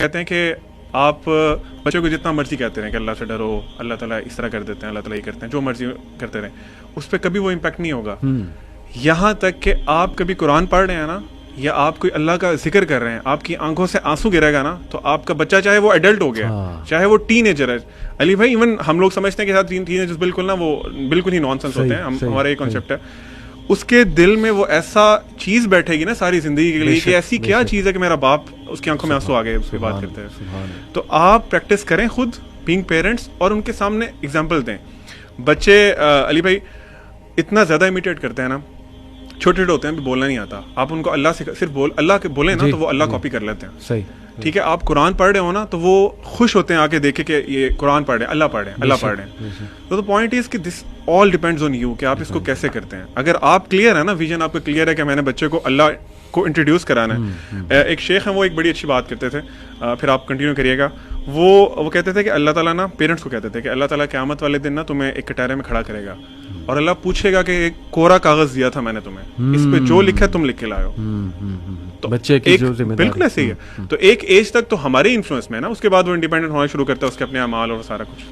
کہتے ہیں کہ آپ بچوں کو جتنا مرضی کہتے رہیں کہ اللہ سے ڈرو، اللہ تعالیٰ اس طرح کر دیتے ہیں، اللہ تعالیٰ یہ کرتے ہیں، جو مرضی کرتے رہیں، اس پہ کبھی وہ امپیکٹ نہیں ہوگا یہاں تک کہ آپ کبھی قرآن پڑھ رہے ہیں نا، یا آپ کوئی اللہ کا ذکر کر رہے ہیں، آپ کی آنکھوں سے آنسو گرے گا نا، تو آپ کا بچہ چاہے وہ ایڈلٹ ہو گیا چاہے وہ ٹین ایجر ہے. علی بھائی ایون ہم لوگ سمجھتے ہیں کہ ٹین ایجرز بالکل نا وہ بالکل ہی نان سینس ہوتے ہیں، ہمارا یہ کانسیپٹ ہے. اس کے دل میں وہ ایسا چیز بیٹھے گی نا ساری زندگی کے لیے کہ ایسی کیا چیز ہے کہ میرا باپ اس کی آنکھوں میں آنسو آ گئے اس پہ بات کرتے ہیں. تو آپ پریکٹس کریں خود بینگ پیرنٹس، اور ان کے سامنے اگزامپل دیں. بچے علی بھائی اتنا زیادہ امیٹیٹ کرتے ہیں نا، چھوٹے چھوٹے ہوتے ہیں بھی بولنا نہیں آتا، آپ ان کو اللہ سے صرف اللہ کے بولیں نا تو وہ اللہ کاپی کر لیتے ہیں. صحیح ٹھیک ہے، آپ قرآن پڑھ رہے ہو نا تو وہ خوش ہوتے ہیں آ کے دیکھے کہ یہ قرآن پڑھ رہے ہیں، اللہ پڑھ رہے ہیں، اللہ پڑھ رہے ہیں. تو پوائنٹ از کہ دس آل ڈیپینڈز آن یو کہ آپ اس کو کیسے کرتے ہیں. اگر آپ کلیئر ہے نا، ویژن آپ کا کلیئر ہے کہ میں نے بچے کو اللہ کو انٹروڈیوس کرانا ہے. ایک شیخ ہیں وہ ایک بڑی اچھی بات کرتے تھے، پھر آپ کنٹینیو کریے گا. وہ کہتے تھے کہ اللہ تعالیٰ نا پیرنٹس کو کہتے تھے کہ اللہ تعالیٰ قیامت والے دن نا تمہیں ایک کٹہرے میں کھڑا کرے گا اور اللہ پوچھے گا کہ ایک کوڑا کاغذ دیا تھا میں نے تمہیں، اس پہ جو لکھا تم لکھ کے لائے ہو. تو بچے کی جو ذمہ داری بالکل ایسے ہی ہے. تو ایک ایج تک تو ہمارے انفلوئنس میں ہے نا، اس کے بعد وہ انڈیپینڈنٹ ہونا شروع کرتا ہے، اس کے اپنے اعمال اور سارا کچھ.